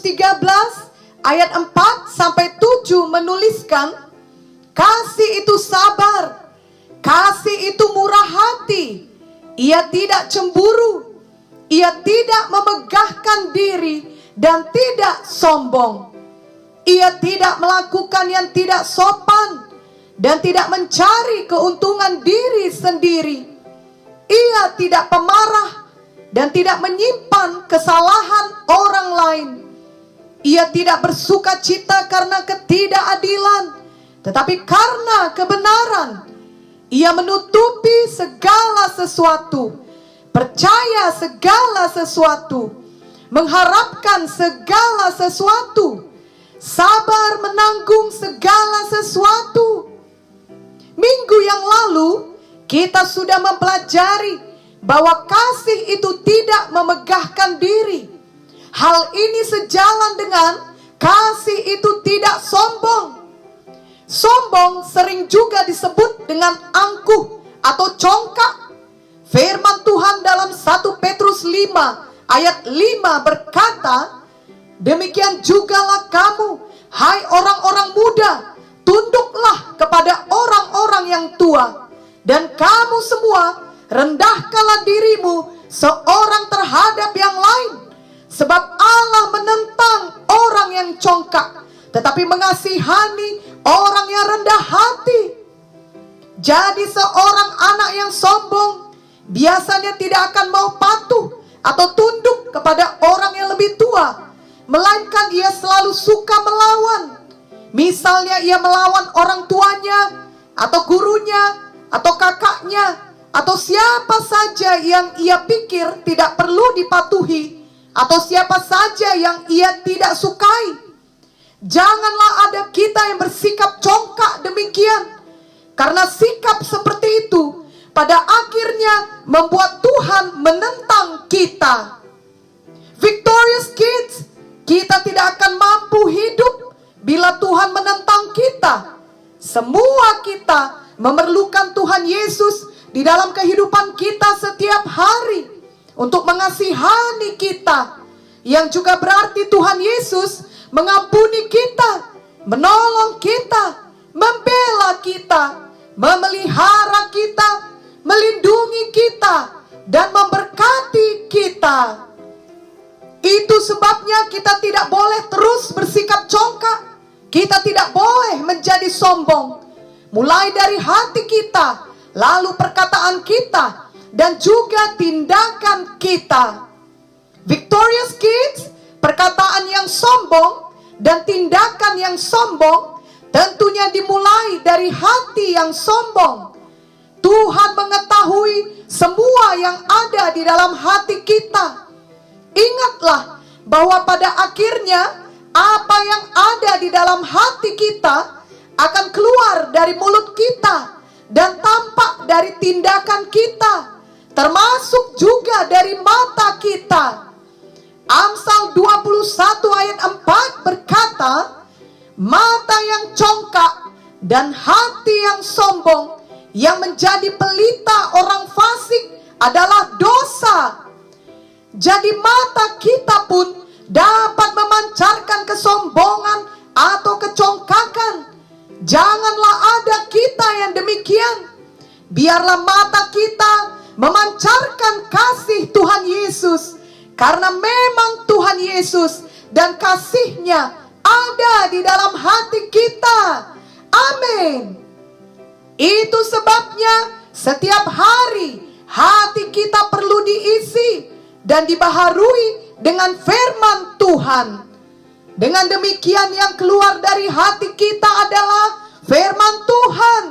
13 ayat 4 sampai 7 menuliskan, kasih itu sabar, kasih itu murah hati, ia tidak cemburu, ia tidak memegahkan diri dan tidak sombong. Ia tidak melakukan yang tidak sopan dan tidak mencari keuntungan diri sendiri. Ia tidak pemarah dan tidak menyimpan kesalahan orang lain. Ia tidak bersuka cita karena ketidakadilan, tetapi karena kebenaran. Ia menutupi segala sesuatu, percaya segala sesuatu, mengharapkan segala sesuatu, sabar menanggung segala sesuatu. Minggu yang lalu kita sudah mempelajari bahwa kasih itu tidak memegahkan diri. Hal ini sejalan dengan kasih itu tidak sombong. Sombong sering juga disebut dengan angkuh atau congkak. Firman Tuhan dalam 1 Petrus 5 ayat 5 berkata, demikian jugalah kamu, hai orang-orang muda, tunduklah kepada orang-orang yang tua. Dan kamu semua, rendahkanlah dirimu seorang terhadap yang lain. Sebab Allah menentang orang yang congkak, tetapi mengasihani orang yang rendah hati. Jadi seorang anak yang sombong biasanya tidak akan mau patuh atau tunduk kepada orang yang lebih tua, melainkan ia selalu suka melawan. Misalnya ia melawan orang tuanya, atau gurunya, atau kakaknya, atau siapa saja yang ia pikir tidak perlu dipatuhi, atau siapa saja yang ia tidak sukai. Janganlah ada kita yang bersikap congkak demikian, karena sikap seperti itu pada akhirnya membuat Tuhan menentang kita. Victorious Kids, kita tidak akan mampu hidup bila Tuhan menentang kita. Semua kita memerlukan Tuhan Yesus di dalam kehidupan kita setiap hari untuk mengasihani kita, yang juga berarti Tuhan Yesus mengampuni kita, menolong kita, membela kita, memelihara kita, melindungi kita, dan memberkati kita. Itu sebabnya kita tidak boleh terus bersikap congkak. Kita tidak boleh menjadi sombong. Mulai dari hati kita, lalu perkataan kita, dan juga tindakan kita. Victorious Kids, perkataan yang sombong dan tindakan yang sombong tentunya dimulai dari hati yang sombong. Tuhan mengetahui semua yang ada di dalam hati kita. Ingatlah bahwa pada akhirnya apa yang ada di dalam hati kita akan keluar dari mulut kita dan tampak dari tindakan kita, termasuk juga dari mata kita. Amsal 21 ayat 4 berkata, mata yang congkak dan hati yang sombong yang menjadi pelita orang fasik adalah dosa. Jadi mata kita pun dapat memancarkan kesombongan atau kecongkakan. Janganlah ada kita yang demikian. Biarlah mata kita memancarkan kasih Tuhan Yesus, karena memang Tuhan Yesus dan kasih-Nya ada di dalam hati kita. Amin. Itu sebabnya setiap hari hati kita perlu diisi dan dibaharui dengan firman Tuhan. Dengan demikian yang keluar dari hati kita adalah firman Tuhan,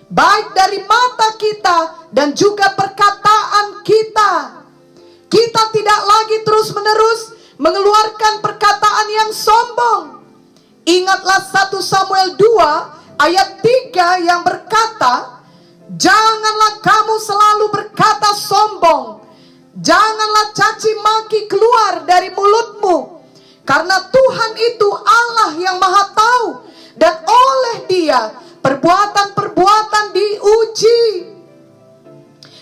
baik dari mata kita dan juga perkataan kita. Kita tidak lagi terus-menerus mengeluarkan perkataan yang sombong. Ingatlah 1 Samuel 2 ayat 3 yang berkata, janganlah kamu selalu berkata sombong, janganlah caci maki keluar dari mulutmu, karena Tuhan itu Allah yang maha tahu, dan oleh Dia perbuatan-perbuatan diuji.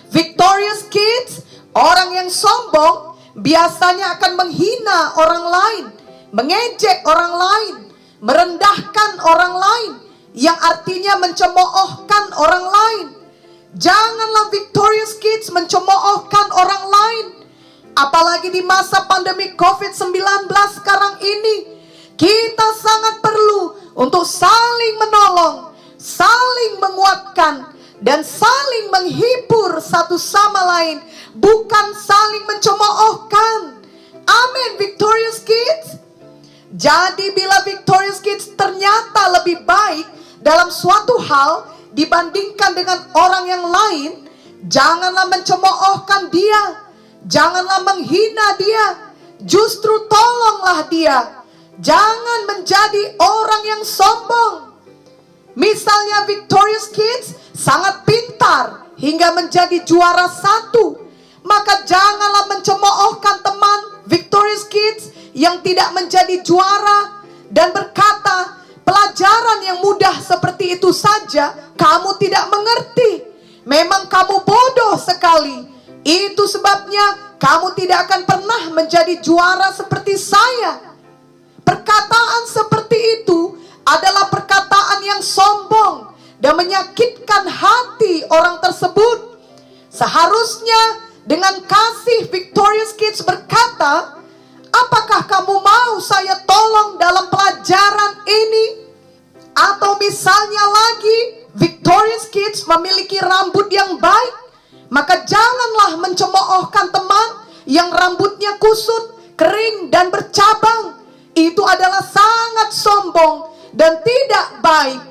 Victorious Kids, orang yang sombong biasanya akan menghina orang lain mengejek orang lain, merendahkan orang lain, yang artinya mencemoohkan orang lain. Janganlah Victorious Kids mencemoohkan orang lain. Apalagi di masa pandemi COVID-19 sekarang ini, kita sangat perlu untuk saling menolong, saling menguatkan, dan saling menghibur satu sama lain, bukan saling mencemoohkan. Amin, Victorious Kids. Jadi bila Victorious Kids ternyata lebih baik dalam suatu hal dibandingkan dengan orang yang lain, janganlah mencemoohkan dia, janganlah menghina dia, justru tolonglah dia. Jangan menjadi orang yang sombong. Misalnya Victorious Kids sangat pintar hingga menjadi juara 1, maka janganlah mencemoohkan teman Victorious Kids yang tidak menjadi juara dan berkata, pelajaran yang mudah seperti itu saja kamu tidak mengerti. Memang kamu bodoh sekali. Itu sebabnya kamu tidak akan pernah menjadi juara seperti saya. Perkataan seperti itu adalah perkataan yang sombong dan menyakitkan hati orang tersebut. Seharusnya dengan kasih Victorious Kids berkata, apakah kamu mau saya tolong dalam pelajaran ini? Atau misalnya lagi, Victorious Kids memiliki rambut yang baik, maka janganlah mencemoohkan teman yang rambutnya kusut, kering, dan bercabang. Itu adalah sangat sombong dan tidak baik.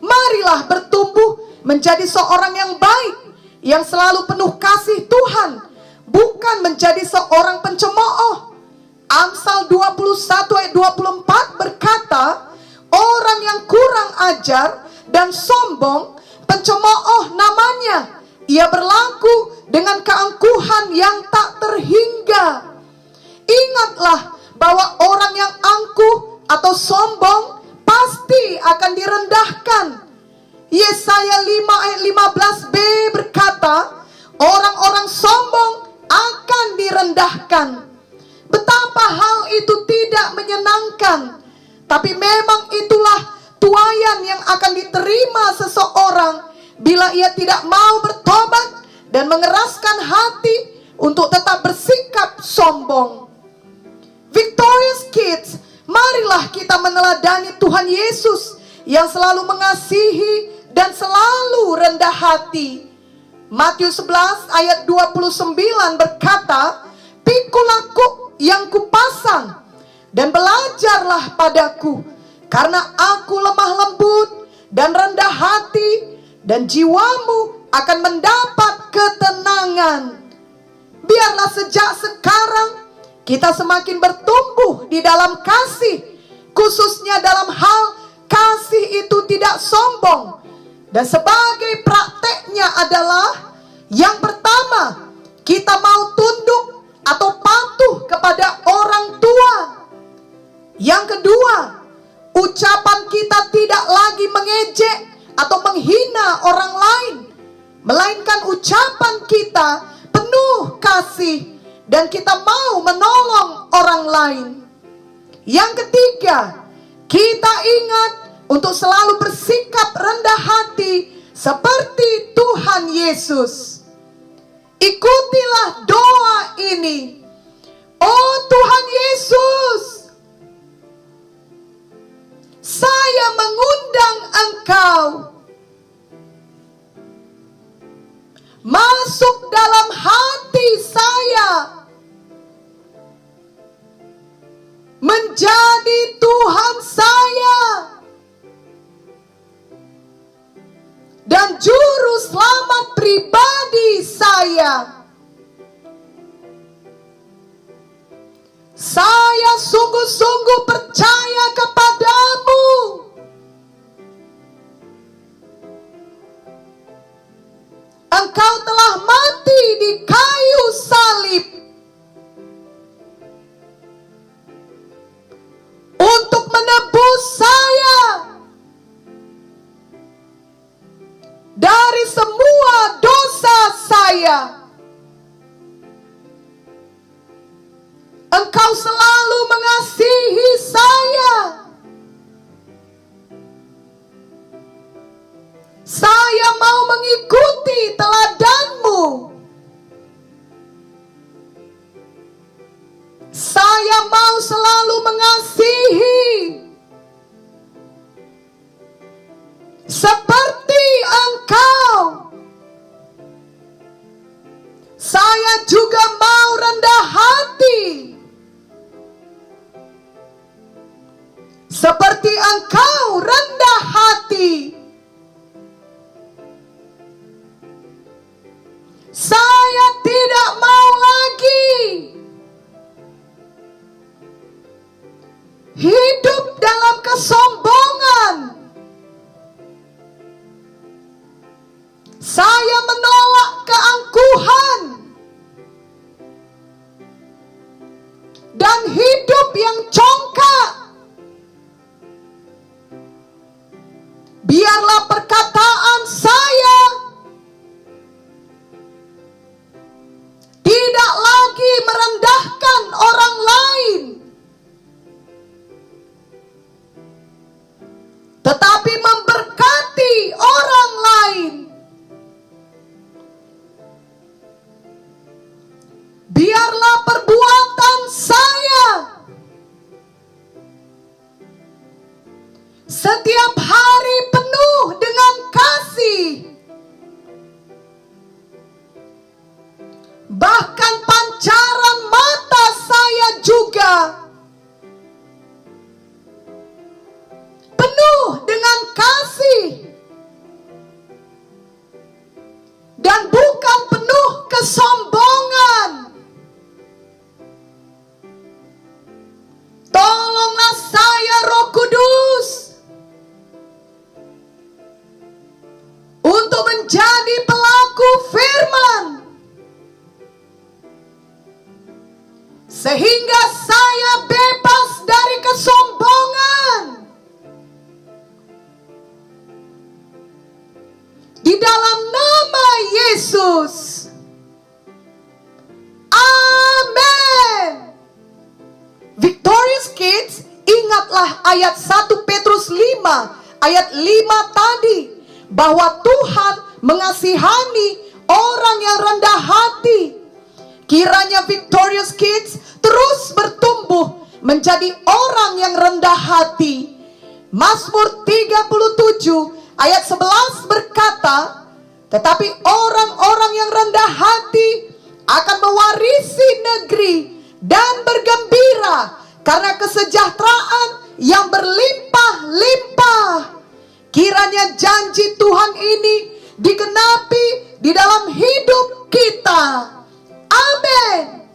Marilah bertumbuh menjadi seorang yang baik, yang selalu penuh kasih Tuhan, bukan menjadi seorang pencemooh. Amsal 21 ayat 24 berkata, orang yang kurang ajar dan sombong, pencemooh namanya. Ia berlaku dengan keangkuhan yang tak terhingga. Ingatlah bahwa orang yang angkuh atau sombong pasti akan direndahkan. Yesaya 5 ayat 15b berkata, orang-orang sombong akan direndahkan. Betapa hal itu tidak menyenangkan, tapi memang itulah tuaian yang akan diterima seseorang bila ia tidak mau bertobat dan mengeraskan hati untuk tetap bersikap sombong. Victorious Kids, marilah kita meneladani Tuhan Yesus yang selalu mengasihi dan selalu rendah hati. Matius 11 ayat 29 berkata, pikulah yang kupasang dan belajarlah padaku, karena aku lemah lembut dan rendah hati, dan jiwamu akan mendapat ketenangan. Biarlah sejak sekarang kita semakin bertumbuh di dalam kasih, khususnya dalam hal kasih itu tidak sombong. Dan sebagai prakteknya adalah, yang pertama, kita mau tunduk atau patuh kepada orang tua. Yang kedua, ucapan kita tidak lagi mengejek atau menghina orang lain, melainkan ucapan kita penuh kasih dan kita mau menolong orang lain. Yang ketiga, kita ingat untuk selalu bersikap rendah hati seperti Tuhan Yesus. Ikutilah doa ini. Oh Tuhan Yesus, saya mengundang Engkau masuk dalam hati saya, menjadi Tuhan saya dan juru selamat pribadi saya. Saya sungguh-sungguh percaya kepadamu. Engkau telah mati di kayu salib untuk menebus saya dari semua dosa saya. Engkau selalu mengasihi Saya mau selalu mengasihi seperti Engkau. Saya juga mau rendah hati seperti Engkau rendah hati. Saya tidak mau lagi hidup dalam kesombongan. Saya menolak keangkuhan dan hidup yang congkak. Biarlah perkataan saya tidak lagi merendahkan orang lain, tetapi memberkati orang lain. Biarlah perbuatan saya setiap hari penuh dengan kasih. Bahkan pancaran mata saya juga penuh dengan kasih dan bukan penuh kesombongan. Tolonglah saya, Roh Kudus, untuk menjadi pelaku firman, sehingga saya bebas dari kesombongan. Di dalam nama Yesus. Amin. Victorious Kids, ingatlah ayat 1 Petrus 5, ayat 5 tadi, bahwa Tuhan mengasihani orang yang rendah hati. Kiranya Victorious Kids terus bertumbuh menjadi orang yang rendah hati. Mazmur 37 ayat 11 berkata, tetapi orang-orang yang rendah hati akan mewarisi negeri dan bergembira karena kesejahteraan yang berlimpah-limpah. Kiranya janji Tuhan ini digenapi di dalam hidup kita. Amin.